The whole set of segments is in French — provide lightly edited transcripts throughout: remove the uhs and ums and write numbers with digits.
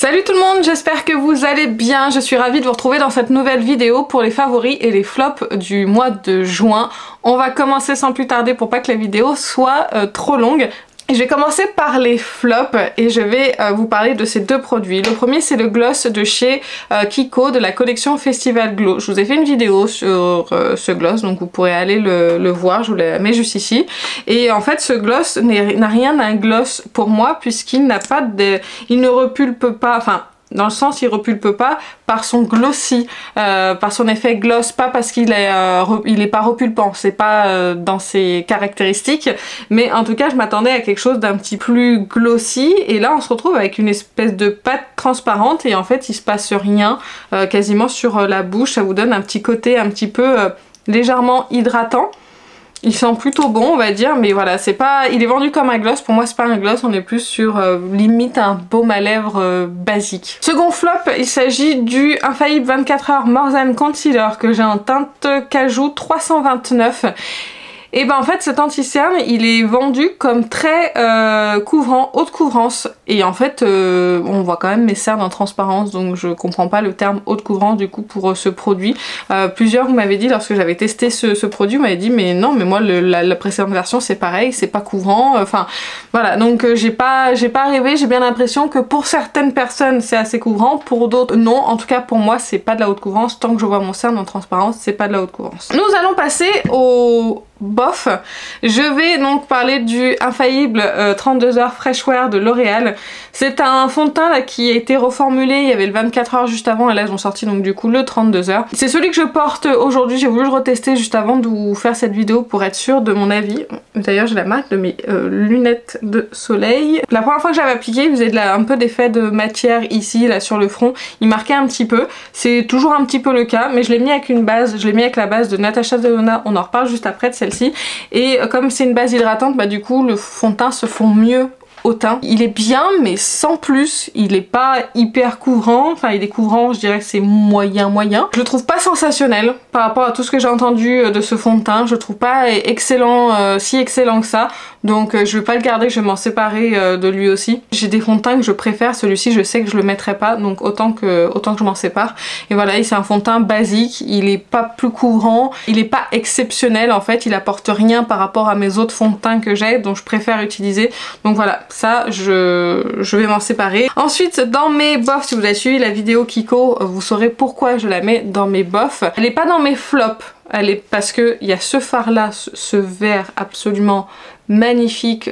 Salut tout le monde, j'espère que vous allez bien. Je suis ravie de vous retrouver dans cette nouvelle vidéo pour les favoris et les flops du mois de juin. On va commencer sans plus tarder pour pas que la vidéo soit trop longue. Je vais commencer par les flops et je vais vous parler de ces deux produits. Le premier, c'est le gloss de chez Kiko de la collection Festival Glow. Je vous ai fait une vidéo sur ce gloss, donc vous pourrez aller le voir, je vous la mets juste ici. Et en fait, ce gloss n'a rien d'un gloss pour moi puisqu'il n'a pas de... il ne repulpe pas, enfin... dans le sens il repulpe pas par son glossy, par son effet gloss, pas parce qu'il est, il est pas repulpant, c'est pas dans ses caractéristiques, mais en tout cas je m'attendais à quelque chose d'un petit plus glossy, et là on se retrouve avec une espèce de pâte transparente et en fait il se passe rien quasiment sur la bouche. Ça vous donne un petit côté un petit peu légèrement hydratant. Il sent plutôt bon, on va dire, mais voilà, c'est pas... il est vendu comme un gloss, pour moi c'est pas un gloss, on est plus sur limite un baume à lèvres basique. Second flop, il s'agit du Infaillible 24 heures More Than Concealer que j'ai en teinte Cajou 329. Et ben en fait cet anti-cerne il est vendu comme très couvrant, haute couvrance, et en fait on voit quand même mes cernes en transparence, donc je comprends pas le terme haute couvrance du coup pour ce produit. Plusieurs vous m'avez dit lorsque j'avais testé ce produit, vous m'avez dit mais non mais moi la précédente version c'est pareil, c'est pas couvrant, enfin voilà, donc j'ai pas rêvé, j'ai bien l'impression que pour certaines personnes c'est assez couvrant, pour d'autres non, en tout cas pour moi c'est pas de la haute couvrance, tant que je vois mon cerne en transparence c'est pas de la haute couvrance. Nous allons passer au bof. Je vais donc parler du Infaillible 32 heures Fresh Wear de L'Oréal. C'est un fond de teint là qui a été reformulé, il y avait le 24 heures juste avant et là ils ont sorti donc du coup le 32 heures. C'est celui que je porte aujourd'hui, j'ai voulu le retester juste avant de vous faire cette vidéo pour être sûre de mon avis. D'ailleurs j'ai la marque de mes lunettes de soleil. La première fois que j'avais appliqué il faisait un peu d'effet de matière ici, là sur le front, il marquait un petit peu, c'est toujours un petit peu le cas, mais je l'ai mis avec une base, je l'ai mis avec la base de Natasha Denona, on en reparle juste après de celle-ci, et comme c'est une base hydratante, bah du coup le fond de teint se fond mieux au teint. Il est bien mais sans plus, il est pas hyper couvrant, enfin il est couvrant, je dirais que c'est moyen. Je le trouve pas sensationnel par rapport à tout ce que j'ai entendu de ce fond de teint, je le trouve pas excellent, si excellent que ça, donc je vais pas le garder, je vais m'en séparer de lui aussi. J'ai des fonds de teint que je préfère, celui-ci je sais que je le mettrai pas, donc autant que je m'en sépare. Et voilà, c'est un fond de teint basique, il est pas plus couvrant, il est pas exceptionnel en fait, il apporte rien par rapport à mes autres fonds de teint que j'ai, donc je préfère utiliser, donc voilà. Ça, je vais m'en séparer. Ensuite, dans mes bofs, si vous avez suivi la vidéo Kiko, vous saurez pourquoi je la mets dans mes bofs. Elle est pas dans mes flops, elle est parce que il y a ce fard là, ce vert absolument magnifique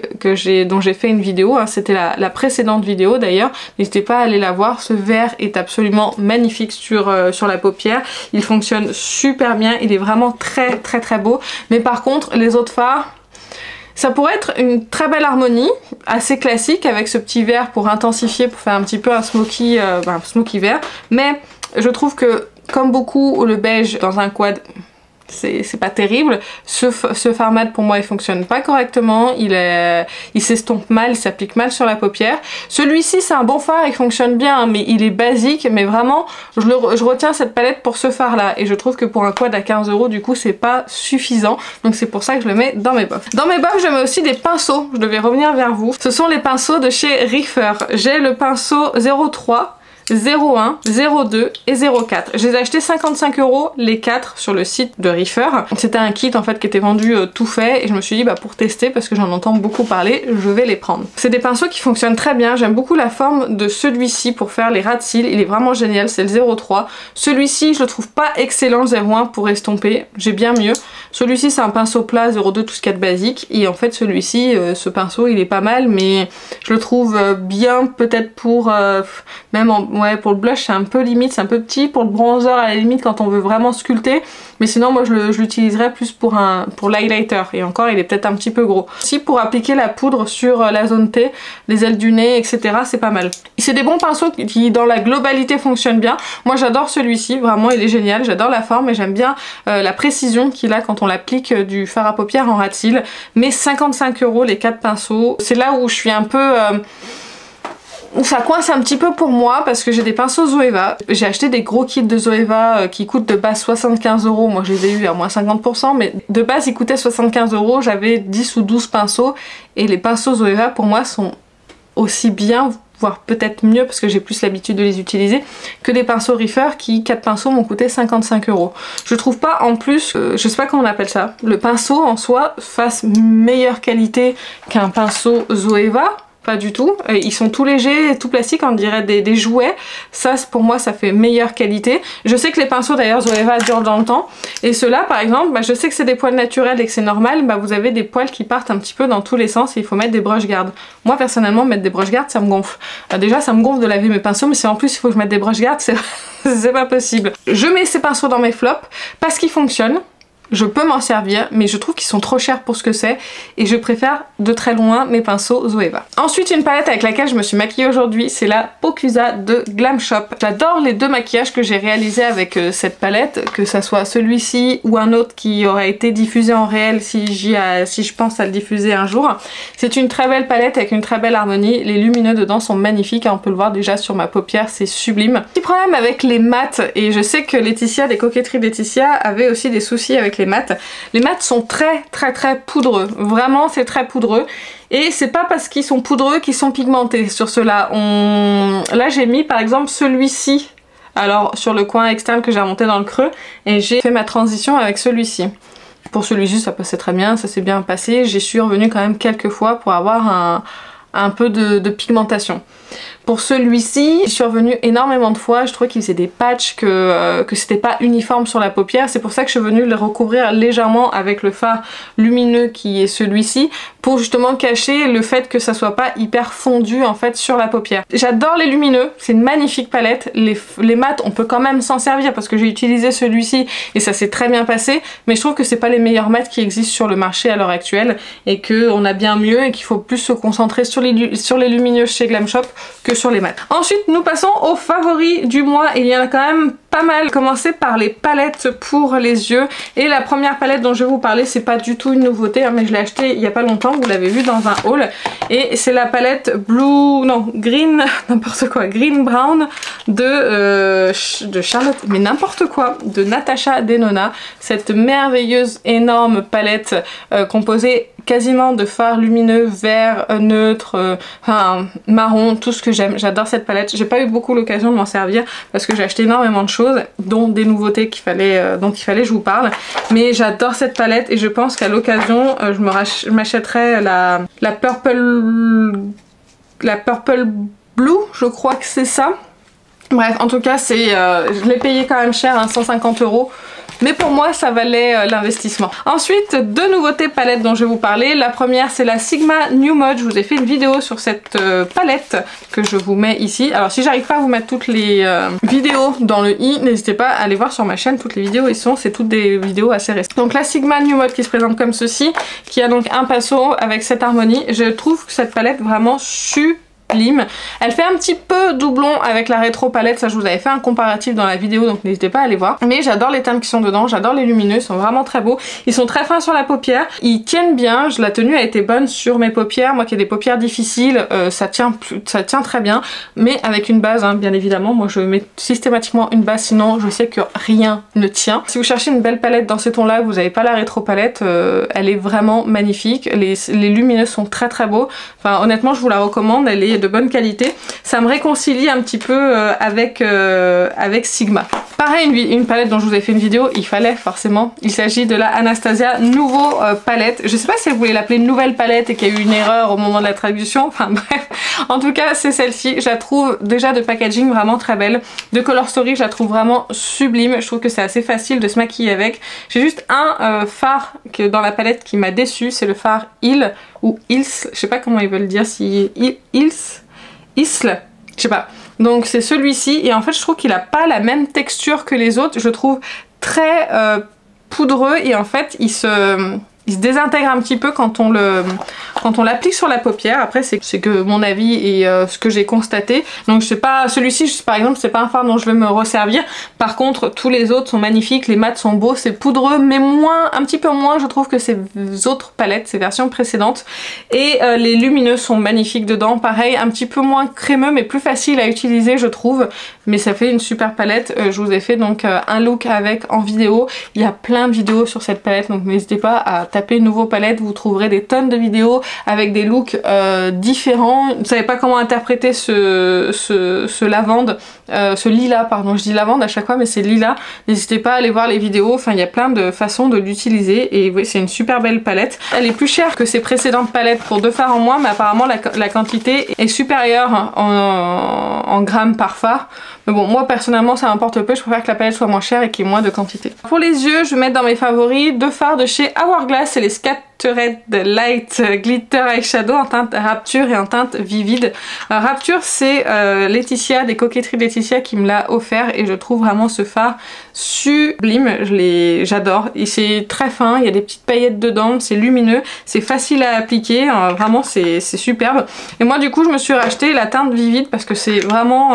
dont j'ai fait une vidéo, hein. C'était la précédente vidéo d'ailleurs, n'hésitez pas à aller la voir. Ce vert est absolument magnifique sur la paupière, il fonctionne super bien, il est vraiment très beau, mais par contre les autres fards, ça pourrait être une très belle harmonie, assez classique, avec ce petit vert pour intensifier, pour faire un petit peu un smoky, smoky vert. Mais je trouve que, comme beaucoup, le beige dans un quad, c'est pas terrible. Ce fard mat pour moi il fonctionne pas correctement, il s'estompe mal, il s'applique mal sur la paupière. Celui-ci c'est un bon fard, il fonctionne bien hein, mais il est basique, mais vraiment je retiens cette palette pour ce fard là, et je trouve que pour un quad à 15 € du coup c'est pas suffisant, donc c'est pour ça que je le mets dans mes bofs. Dans mes bofs je mets aussi des pinceaux, je devais revenir vers vous. Ce sont les pinceaux de chez Reefer. J'ai le pinceau 03, 01, 02 et 04. Je les ai achetés 55 € les 4 sur le site de Reefer. C'était un kit en fait qui était vendu tout fait, et je me suis dit bah pour tester, parce que j'en entends beaucoup parler, je vais les prendre. C'est des pinceaux qui fonctionnent très bien, j'aime beaucoup la forme de celui-ci pour faire les ras de cils, il est vraiment génial, c'est le 03. Celui-ci je le trouve pas excellent, le 01 pour estomper, j'ai bien mieux. Celui-ci c'est un pinceau plat 02 tout ce qu'il y a de basique, et en fait celui-ci, ce pinceau il est pas mal, mais je le trouve bien peut-être pour même ouais, pour le blush c'est un peu limite, c'est un peu petit, pour le bronzer à la limite quand on veut vraiment sculpter, mais sinon moi je l'utiliserais plus pour l'highlighter, et encore il est peut-être un petit peu gros. Si pour appliquer la poudre sur la zone T, les ailes du nez, etc. c'est pas mal. C'est des bons pinceaux qui dans la globalité fonctionnent bien. Moi j'adore celui-ci, vraiment il est génial, j'adore la forme et j'aime bien la précision qu'il a quand on l'applique du fard à paupières en ras de cils. Mais 55 € les 4 pinceaux, c'est là où je suis un peu... ça coince un petit peu pour moi parce que j'ai des pinceaux Zoeva. J'ai acheté des gros kits de Zoeva qui coûtent de base 75 €. Moi je les ai eu à moins 50%, mais de base ils coûtaient 75 €. J'avais 10 ou 12 pinceaux et les pinceaux Zoeva pour moi sont aussi bien, voire peut-être mieux parce que j'ai plus l'habitude de les utiliser, que des pinceaux Reefer qui, 4 pinceaux, m'ont coûté 55 €. Je trouve pas en plus, je sais pas comment on appelle ça, le pinceau en soi fasse meilleure qualité qu'un pinceau Zoeva. Pas du tout, ils sont tout légers, tout plastiques, on dirait des jouets. Ça pour moi ça fait meilleure qualité. Je sais que les pinceaux d'ailleurs Zoeva durent dans le temps. Et ceux-là par exemple, bah, je sais que c'est des poils naturels et que c'est normal, bah, vous avez des poils qui partent un petit peu dans tous les sens et il faut mettre des brush guards. Moi personnellement mettre des brush guards ça me gonfle. Déjà ça me gonfle de laver mes pinceaux, mais si en plus il faut que je mette des brush guards, c'est pas possible. Je mets ces pinceaux dans mes flops parce qu'ils fonctionnent. Je peux m'en servir, mais je trouve qu'ils sont trop chers pour ce que c'est et je préfère de très loin mes pinceaux Zoeva. Ensuite, une palette avec laquelle je me suis maquillée aujourd'hui, c'est la Pocusa de Glam Shop. J'adore les deux maquillages que j'ai réalisés avec cette palette, que ça soit celui-ci ou un autre qui aurait été diffusé en réel si je pense à le diffuser un jour. C'est une très belle palette avec une très belle harmonie. Les lumineux dedans sont magnifiques, on peut le voir déjà sur ma paupière, c'est sublime. Petit problème avec les mats, et je sais que Laetitia des Coquetteries Laetitia avait aussi des soucis avec les mats. Les mats sont très poudreux, vraiment c'est très poudreux et c'est pas parce qu'ils sont poudreux qu'ils sont pigmentés sur ceux-là. Là j'ai mis par exemple celui-ci, alors sur le coin externe que j'ai remonté dans le creux et j'ai fait ma transition avec celui-ci. Pour celui-ci ça passait très bien, ça s'est bien passé, j'y suis revenue quand même quelques fois pour avoir un peu de pigmentation. Pour celui-ci, je suis revenue énormément de fois, je trouvais qu'il faisait des patchs, que c'était pas uniforme sur la paupière, c'est pour ça que je suis venue le recouvrir légèrement avec le fard lumineux qui est celui-ci, pour justement cacher le fait que ça soit pas hyper fondu en fait sur la paupière. J'adore les lumineux, c'est une magnifique palette, les mats on peut quand même s'en servir parce que j'ai utilisé celui-ci et ça s'est très bien passé, mais je trouve que c'est pas les meilleurs mats qui existent sur le marché à l'heure actuelle et qu'on a bien mieux et qu'il faut plus se concentrer sur les lumineux chez Glam Shop que sur les mats. Ensuite nous passons aux favoris du mois et il y en a quand même pas mal. Commencer par les palettes pour les yeux et la première palette dont je vais vous parler c'est pas du tout une nouveauté hein, mais je l'ai achetée il y a pas longtemps, vous l'avez vu dans un haul et c'est la palette green n'importe quoi, green brown de Charlotte, mais n'importe quoi, de Natasha Denona, cette merveilleuse énorme palette composée quasiment de fards lumineux, vert, neutre, enfin marron, tout ce que j'aime. J'adore cette palette. J'ai pas eu beaucoup l'occasion de m'en servir parce que j'ai acheté énormément de choses, dont des nouveautés dont il fallait que je vous parle. Mais j'adore cette palette et je pense qu'à l'occasion, je m'achèterai la Purple Blue, je crois que c'est ça. Bref, en tout cas, je l'ai payé quand même cher, hein, 150 €. Mais pour moi ça valait l'investissement. Ensuite, deux nouveautés palettes dont je vais vous parler. La première c'est la Sigma New Mode. Je vous ai fait une vidéo sur cette palette que je vous mets ici. Alors si j'arrive pas à vous mettre toutes les vidéos dans le i, n'hésitez pas à aller voir sur ma chaîne, toutes les vidéos c'est toutes des vidéos assez récentes. Donc la Sigma New Mode qui se présente comme ceci, qui a donc un pinceau avec cette harmonie. Je trouve que cette palette vraiment sublime. Elle fait un petit peu doublon avec la rétro palette, ça je vous avais fait un comparatif dans la vidéo donc n'hésitez pas à aller voir. Mais j'adore les teintes qui sont dedans, j'adore les lumineux, ils sont vraiment très beaux. Ils sont très fins sur la paupière, ils tiennent bien, la tenue a été bonne sur mes paupières, moi qui ai des paupières difficiles, ça tient très bien. Mais avec une base hein, bien évidemment, moi je mets systématiquement une base sinon je sais que rien ne tient. Si vous cherchez une belle palette dans ces tons là, vous n'avez pas la rétro palette, elle est vraiment magnifique, les lumineux sont très beaux. Enfin honnêtement je vous la recommande, elle est de bonne qualité. Ça me réconcilie un petit peu avec Sigma. Pareil, une palette dont je vous ai fait une vidéo, il fallait forcément. Il s'agit de la Anastasia Nouveau palette. Je sais pas si vous voulez l'appeler nouvelle palette et qu'il y a eu une erreur au moment de la traduction. Enfin bref, en tout cas c'est celle-ci. Je la trouve déjà de packaging vraiment très belle. De Color Story, je la trouve vraiment sublime. Je trouve que c'est assez facile de se maquiller avec. J'ai juste un fard dans la palette qui m'a déçu, c'est le fard Hill ou Hills, je sais pas comment ils veulent dire, si Hills, je sais pas. Donc c'est celui-ci et en fait je trouve qu'il a pas la même texture que les autres, je trouve très poudreux et en fait il se désintègre un petit peu quand on l'applique sur la paupière. Après c'est que mon avis et ce que j'ai constaté. Donc je sais pas, celui-ci par exemple c'est pas un fard dont je vais me resservir. Par contre tous les autres sont magnifiques, les mats sont beaux, c'est poudreux mais un petit peu moins je trouve que ces autres palettes, ces versions précédentes. Et les lumineux sont magnifiques dedans. Pareil, un petit peu moins crémeux mais plus facile à utiliser je trouve. Mais ça fait une super palette. Je vous ai fait donc un look avec en vidéo. Il y a plein de vidéos sur cette palette donc n'hésitez pas à tapez nouveau palette, vous trouverez des tonnes de vidéos avec des looks différents. Vous savez pas comment interpréter ce lavande, ce lilas, pardon, je dis lavande à chaque fois mais c'est lilas. N'hésitez pas à aller voir les vidéos, enfin il y a plein de façons de l'utiliser et oui, c'est une super belle palette. Elle est plus chère que ses précédentes palettes pour 2 fards en moins, mais apparemment la quantité est supérieure en grammes par fard. Mais bon, moi personnellement ça m'importe peu, je préfère que la palette soit moins chère et qu'il y ait moins de quantité. Pour les yeux, je vais mettre dans mes favoris 2 fards de chez Hourglass, c'est les Scattered Light Glitter Eyeshadow en teinte Rapture et en teinte Vivid. Rapture, c'est Laetitia, des coquetteries de Laetitia qui me l'a offert et je trouve vraiment ce fard sublime, j'adore. C'est très fin, il y a des petites paillettes dedans, c'est lumineux, c'est facile à appliquer, vraiment c'est superbe. Et moi du coup je me suis racheté la teinte Vivid parce que c'est vraiment...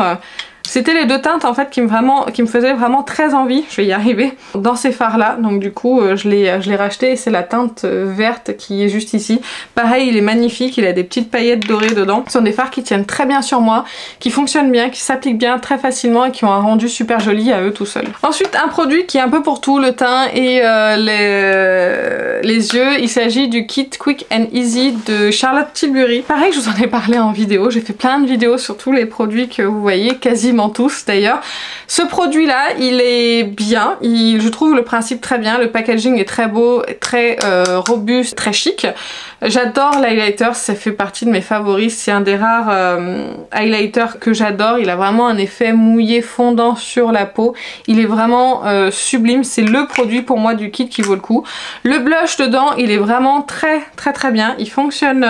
C'était les 2 teintes en fait qui me faisaient vraiment très envie, je vais y arriver, dans ces fards là. Donc du coup je l'ai racheté et c'est la teinte verte qui est juste ici. Pareil, il est magnifique, il a des petites paillettes dorées dedans. Ce sont des fards qui tiennent très bien sur moi, qui fonctionnent bien, qui s'appliquent bien très facilement et qui ont un rendu super joli à eux tout seuls. Ensuite un produit qui est un peu pour tout, le teint et les yeux. Il s'agit du kit Quick and Easy de Charlotte Tilbury. Pareil, je vous en ai parlé en vidéo, j'ai fait plein de vidéos sur tous les produits que vous voyez, quasiment tous d'ailleurs. Ce produit là il est bien, je trouve le principe très bien, le packaging est très beau, très robuste, très chic. J'adore l'highlighter, ça fait partie de mes favoris, c'est un des rares highlighters que j'adore, il a vraiment un effet mouillé fondant sur la peau, il est vraiment sublime, c'est le produit pour moi du kit qui vaut le coup. Le blush dedans il est vraiment très bien, il fonctionne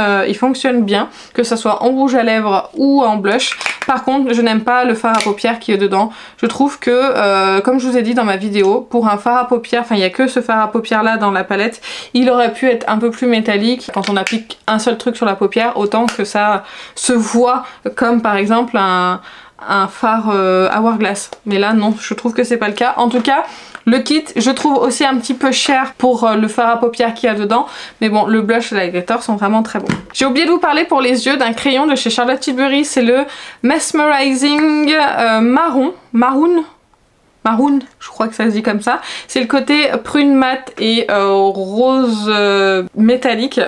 bien, que ce soit en rouge à lèvres ou en blush. Par contre je n'aime pas le fard à paupières qui est dedans, je trouve que comme je vous ai dit dans ma vidéo, pour un fard à paupières, enfin il n'y a que ce fard à paupières là dans la palette, il aurait pu être un peu plus métallique. Quand on applique un seul truc sur la paupière, autant que ça se voit comme par exemple un fard Hourglass. Mais là non, je trouve que c'est pas le cas. En tout cas, le kit, je trouve aussi un petit peu cher pour le fard à paupières qu'il y a dedans. Mais bon, le blush et l'highlighter sont vraiment très bons. J'ai oublié de vous parler pour les yeux d'un crayon de chez Charlotte Tilbury. C'est le Mesmerizing Maroon, je crois que ça se dit comme ça. C'est le côté prune mat et rose métallique.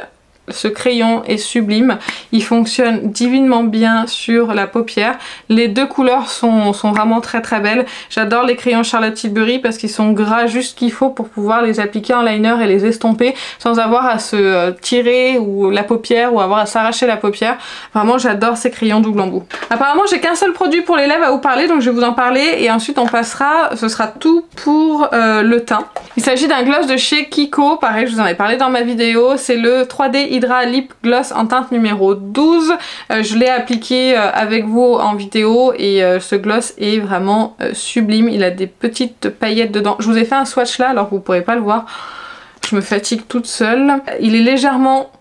Ce crayon est sublime, il fonctionne divinement bien sur la paupière. Les 2 couleurs sont vraiment très belles. J'adore les crayons Charlotte Tilbury parce qu'ils sont gras juste qu'il faut pour pouvoir les appliquer en liner et les estomper sans avoir à se tirer ou la paupière ou avoir à s'arracher la paupière. Vraiment j'adore ces crayons double embout. Apparemment j'ai qu'un seul produit pour les lèvres à vous parler, donc je vais vous en parler et ensuite on passera, ce sera tout pour le teint. Il s'agit d'un gloss de chez Kiko, pareil je vous en ai parlé dans ma vidéo, c'est le 3D Hydra Lip Gloss en teinte numéro 12. Je l'ai appliqué avec vous en vidéo et ce gloss est vraiment sublime. Il a des petites paillettes dedans. Je vous ai fait un swatch là alors que vous pourrez pas le voir. Je me fatigue toute seule. Il est légèrement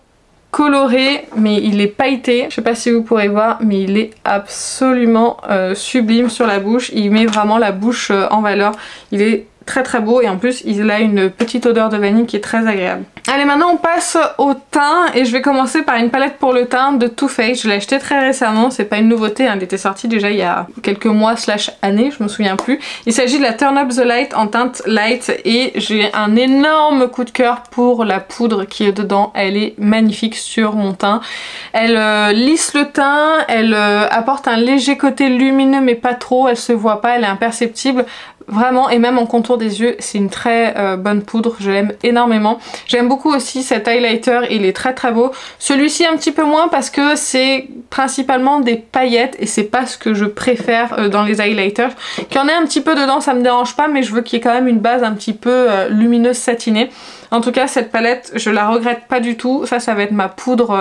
coloré mais il est pailleté. Je sais pas si vous pourrez voir mais il est absolument sublime sur la bouche. Il met vraiment la bouche en valeur. Il est très beau et en plus il a une petite odeur de vanille qui est très agréable. Allez, maintenant on passe au teint et je vais commencer par une palette pour le teint de Too Faced. Je l'ai acheté très récemment, c'est pas une nouveauté, hein. Elle était sortie déjà il y a quelques mois / années, je me souviens plus. Il s'agit de la Turn Up the Light en teinte light et j'ai un énorme coup de cœur pour la poudre qui est dedans. Elle est magnifique sur mon teint. Elle lisse le teint, elle apporte un léger côté lumineux mais pas trop, elle se voit pas, elle est imperceptible. Vraiment, et même en contour des yeux, c'est une très bonne poudre, je l'aime énormément. J'aime beaucoup aussi cet highlighter, il est très beau. Celui-ci un petit peu moins parce que c'est principalement des paillettes et c'est pas ce que je préfère dans les highlighters. Qu'il y en ait un petit peu dedans, ça me dérange pas, mais je veux qu'il y ait quand même une base un petit peu lumineuse satinée. En tout cas, cette palette, je la regrette pas du tout. Ça va être ma poudre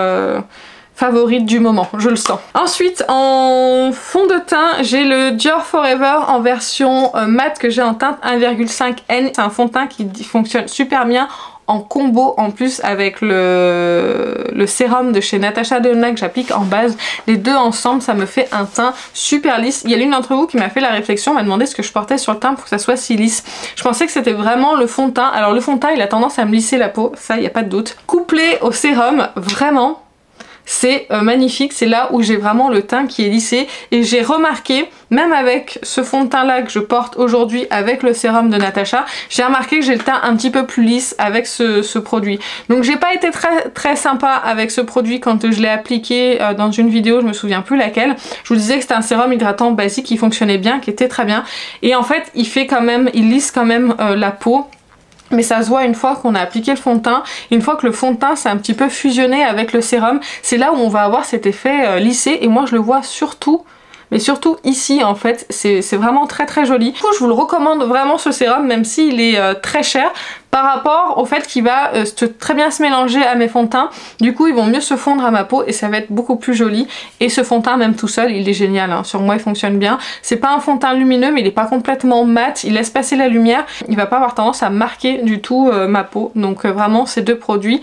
favorite du moment, je le sens. Ensuite, en fond de teint, j'ai le Dior Forever en version mat que j'ai en teinte 1,5N. C'est un fond de teint qui fonctionne super bien en combo en plus avec le sérum de chez Natasha Denona que j'applique en base. Les deux ensemble, ça me fait un teint super lisse. Il y a l'une d'entre vous qui m'a fait la réflexion, m'a demandé ce que je portais sur le teint pour que ça soit si lisse. Je pensais que c'était vraiment le fond de teint. Alors le fond de teint, il a tendance à me lisser la peau, ça, il n'y a pas de doute. Couplé au sérum, vraiment, c'est magnifique, c'est là où j'ai vraiment le teint qui est lissé et j'ai remarqué, même avec ce fond de teint là que je porte aujourd'hui avec le sérum de Natasha, j'ai remarqué que j'ai le teint un petit peu plus lisse avec ce produit. Donc j'ai pas été très sympa avec ce produit quand je l'ai appliqué dans une vidéo, je me souviens plus laquelle. Je vous disais que c'était un sérum hydratant basique qui fonctionnait bien, qui était très bien et en fait il lisse quand même la peau. Mais ça se voit une fois qu'on a appliqué le fond de teint, une fois que le fond de teint s'est un petit peu fusionné avec le sérum, c'est là où on va avoir cet effet lissé et moi je le vois surtout, mais surtout ici en fait, c'est vraiment très joli. Du coup je vous le recommande vraiment ce sérum même s'il est très cher par rapport au fait qu'il va très bien se mélanger à mes fonds de teint. Du coup ils vont mieux se fondre à ma peau et ça va être beaucoup plus joli. Et ce fond de teint même tout seul il est génial, hein. Sur moi il fonctionne bien. C'est pas un fond de teint lumineux mais il est pas complètement mat, il laisse passer la lumière. Il va pas avoir tendance à marquer du tout ma peau. Donc vraiment ces deux produits,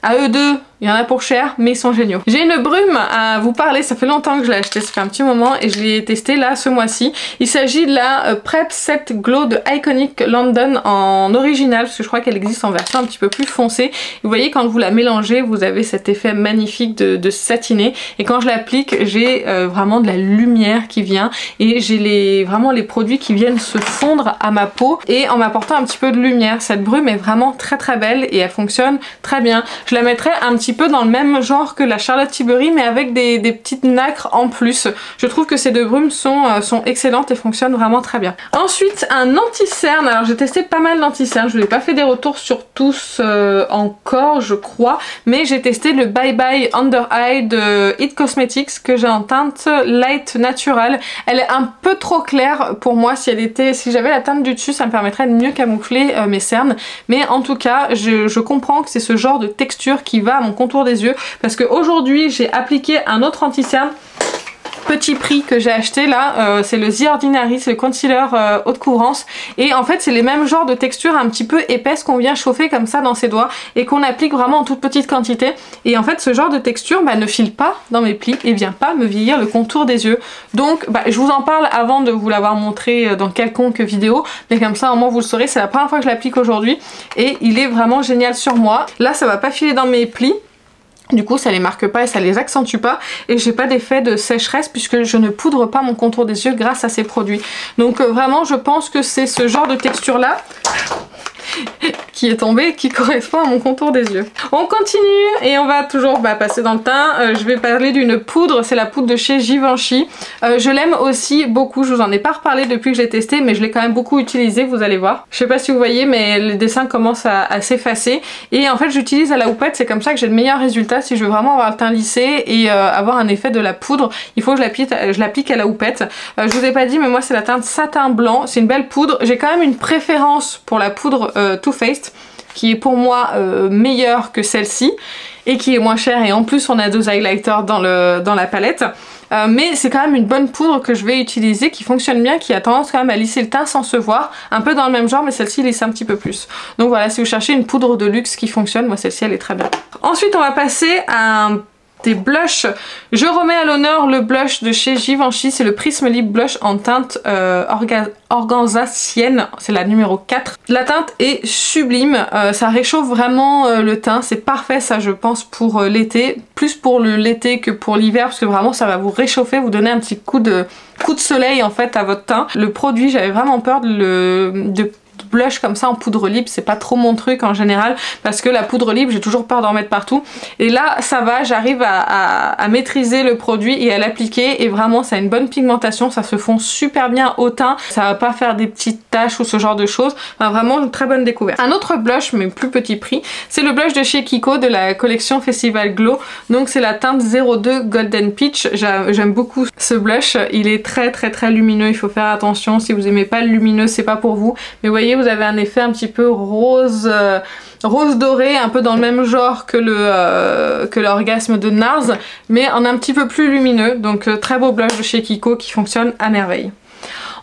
à eux deux, il y en a pour cher, mais ils sont géniaux. J'ai une brume à vous parler, ça fait longtemps que je l'ai acheté, ça fait un petit moment et je l'ai testé là ce mois-ci. Il s'agit de la Prep Set Glow de Iconic London en original, parce que je crois qu'elle existe en version un petit peu plus foncée. Vous voyez quand vous la mélangez, vous avez cet effet magnifique de satiné et quand je l'applique, j'ai vraiment de la lumière qui vient et j'ai vraiment les produits qui viennent se fondre à ma peau et en m'apportant un petit peu de lumière. Cette brume est vraiment très belle et elle fonctionne très bien. Je la mettrais un petit peu dans le même genre que la Charlotte Tilbury mais avec des petites nacres en plus. Je trouve que ces deux brumes sont excellentes et fonctionnent vraiment très bien. Ensuite un anti-cerne. Alors j'ai testé pas mal d'anti-cernes, je n'ai pas fait des retours sur tous encore je crois, mais j'ai testé le Bye Bye Under Eye de It Cosmetics que j'ai en teinte Light Natural. Elle est un peu trop claire pour moi, si j'avais la teinte du dessus ça me permettrait de mieux camoufler mes cernes, mais en tout cas je comprends que c'est ce genre de texture qui va à mon contour des yeux parce qu'aujourd'hui j'ai appliqué un autre anti-cerne petit prix que j'ai acheté là, c'est le The Ordinary, c'est le concealer haute couvrance et en fait c'est les mêmes genres de textures un petit peu épaisses qu'on vient chauffer comme ça dans ses doigts et qu'on applique vraiment en toute petite quantité et en fait ce genre de texture ne file pas dans mes plis et vient pas me vieillir le contour des yeux. Donc je vous en parle avant de vous l'avoir montré dans quelconque vidéo, mais comme ça au moins vous le saurez, c'est la première fois que je l'applique aujourd'hui et il est vraiment génial sur moi. Là ça va pas filer dans mes plis. Du coup ça les marque pas et ça les accentue pas et j'ai pas d'effet de sécheresse puisque je ne poudre pas mon contour des yeux grâce à ces produits. Donc vraiment je pense que c'est ce genre de texture là qui est tombé qui correspond à mon contour des yeux. On continue et on va toujours passer dans le teint. Je vais parler d'une poudre, c'est la poudre de chez Givenchy. Je l'aime aussi beaucoup, je vous en ai pas reparlé depuis que je l'ai testé mais je l'ai quand même beaucoup utilisé, vous allez voir. Je sais pas si vous voyez mais le dessin commence à s'effacer et en fait j'utilise à la houppette, c'est comme ça que j'ai le meilleur résultat si je veux vraiment avoir le teint lissé et avoir un effet de la poudre. Il faut que je l'applique à la houppette. Je vous ai pas dit mais moi c'est la teinte satin blanc, c'est une belle poudre. J'ai quand même une préférence pour la poudre Too Faced qui est pour moi meilleure que celle-ci et qui est moins chère et en plus on a deux highlighters dans la palette. Mais c'est quand même une bonne poudre que je vais utiliser, qui fonctionne bien, qui a tendance quand même à lisser le teint sans se voir, un peu dans le même genre mais celle-ci lisse un petit peu plus. Donc voilà, si vous cherchez une poudre de luxe qui fonctionne, moi celle-ci elle est très bien. Ensuite on va passer à des blushs. Je remets à l'honneur le blush de chez Givenchy, c'est le Prism Lip Blush en teinte Organza Sienne, c'est la numéro 4. La teinte est sublime, ça réchauffe vraiment le teint, c'est parfait ça je pense pour l'été, plus pour l'été que pour l'hiver parce que vraiment ça va vous réchauffer, vous donner un petit coup de soleil en fait à votre teint. Le produit, j'avais vraiment peur de blush comme ça en poudre libre, c'est pas trop mon truc en général parce que la poudre libre j'ai toujours peur d'en mettre partout et là ça va, j'arrive à maîtriser le produit et à l'appliquer et vraiment ça a une bonne pigmentation, ça se fond super bien au teint, ça va pas faire des petites taches ou ce genre de choses, enfin, vraiment une très bonne découverte. Un autre blush mais plus petit prix, c'est le blush de chez Kiko de la collection Festival Glow, donc c'est la teinte 02 Golden Peach. J'aime beaucoup ce blush, il est très lumineux, il faut faire attention, si vous aimez pas le lumineux c'est pas pour vous, mais vous voyez vous avez un effet un petit peu rose doré, un peu dans le même genre que l'orgasme de Nars, mais en un petit peu plus lumineux, donc très beau blush de chez Kiko qui fonctionne à merveille.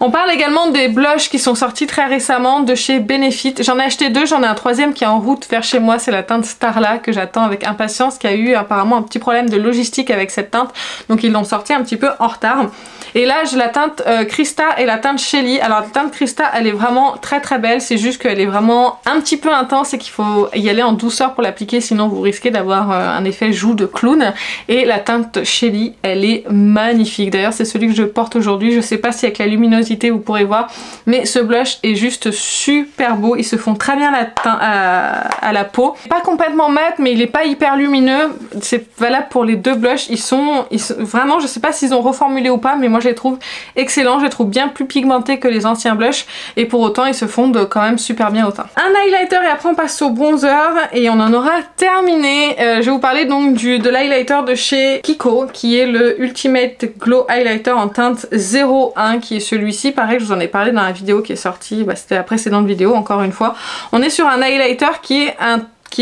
On parle également des blushs qui sont sortis très récemment de chez Benefit. J'en ai acheté deux, j'en ai un troisième qui est en route vers chez moi, c'est la teinte Starla que j'attends avec impatience, qui a eu apparemment un petit problème de logistique avec cette teinte, donc ils l'ont sorti un petit peu en retard. Et là j'ai la teinte Krista et la teinte Shelly. Alors la teinte Krista elle est vraiment très très belle, c'est juste qu'elle est vraiment un petit peu intense et qu'il faut y aller en douceur pour l'appliquer, sinon vous risquez d'avoir un effet joue de clown. Et la teinte Shelly elle est magnifique, d'ailleurs c'est celui que je porte aujourd'hui. Je sais pas si avec la luminosité vous pourrez voir, mais ce blush est juste super beau, ils se font très bien à la peau. Pas complètement mat mais il est pas hyper lumineux, c'est valable pour les deux blushs. Ils sont vraiment, je sais pas s'ils ont reformulé ou pas, mais moi je les trouve excellents, je les trouve bien plus pigmentés que les anciens blushs et pour autant ils se fondent quand même super bien au teint. Un highlighter et après on passe au bronzer et on en aura terminé. Je vais vous parler donc de l'highlighter de chez Kiko qui est le Ultimate Glow Highlighter en teinte 01 qui est celui-ci. Pareil, je vous en ai parlé dans la vidéo qui est sortie, c'était la précédente vidéo encore une fois. On est sur un highlighter qui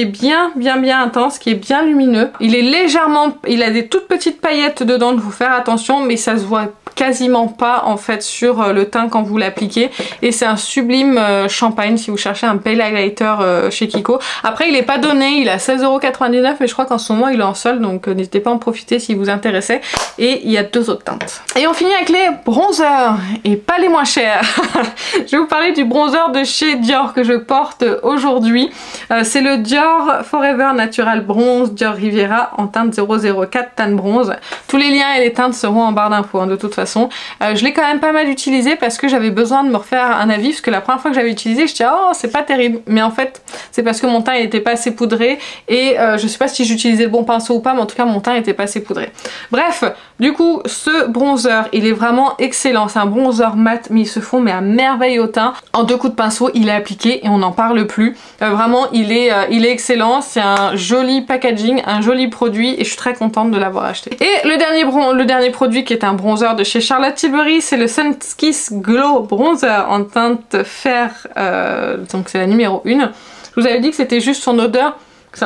est bien intense, qui est bien lumineux. Il est légèrement, il a des toutes petites paillettes dedans, il faut faire attention, mais ça se voit quasiment pas en fait sur le teint quand vous l'appliquez et c'est un sublime champagne si vous cherchez un pale highlighter chez Kiko. Après il est pas donné, il est à 16,99 € mais je crois qu'en ce moment il est en solde donc n'hésitez pas à en profiter si vous intéressez. Et il y a deux autres teintes. Et on finit avec les bronzers et pas les moins chers. Je vais vous parler du bronzer de chez Dior que je porte aujourd'hui. C'est le Dior Forever Natural Bronze Dior Riviera en teinte 004 teinte bronze. Tous les liens et les teintes seront en barre d'infos de toute façon. Je l'ai quand même pas mal utilisé parce que j'avais besoin de me refaire un avis parce que la première fois que j'avais utilisé je disais oh c'est pas terrible, mais en fait c'est parce que mon teint était pas assez poudré et je sais pas si j'utilisais le bon pinceau ou pas, mais en tout cas mon teint était pas assez poudré. Bref, du coup ce bronzer il est vraiment excellent, c'est un bronzer mat mais il se fond mais à merveille au teint. En deux coups de pinceau il est appliqué et on n'en parle plus. Vraiment il est excellent, c'est un joli packaging, un joli produit et je suis très contente de l'avoir acheté. Et le dernier produit qui est un bronzer de chez Charlotte Tilbury, c'est le Sunkiss Glow Bronzer en teinte fer, donc c'est la numéro 1. Je vous avais dit que c'était juste son odeur,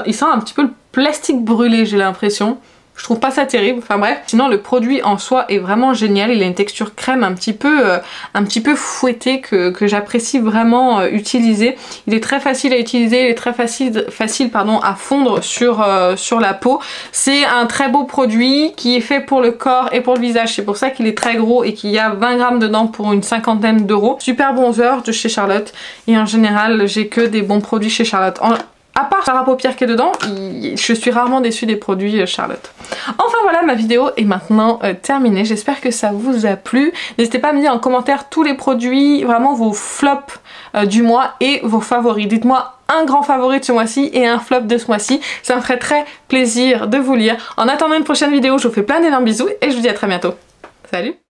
il sent un petit peu le plastique brûlé j'ai l'impression. Je trouve pas ça terrible, enfin bref. Sinon le produit en soi est vraiment génial, il a une texture crème un petit peu fouettée que j'apprécie vraiment utiliser. Il est très facile à utiliser, il est très facile à fondre sur la peau. C'est un très beau produit qui est fait pour le corps et pour le visage, c'est pour ça qu'il est très gros et qu'il y a 20 grammes dedans pour une cinquantaine d'euros. Super bronzer de chez Charlotte et en général j'ai que des bons produits chez Charlotte. À part Farah Paupières qui est dedans, je suis rarement déçue des produits Charlotte. Enfin voilà, ma vidéo est maintenant terminée. J'espère que ça vous a plu. N'hésitez pas à me dire en commentaire tous les produits, vraiment vos flops du mois et vos favoris. Dites-moi un grand favori de ce mois-ci et un flop de ce mois-ci. Ça me ferait très plaisir de vous lire. En attendant une prochaine vidéo, je vous fais plein d'énormes bisous et je vous dis à très bientôt. Salut!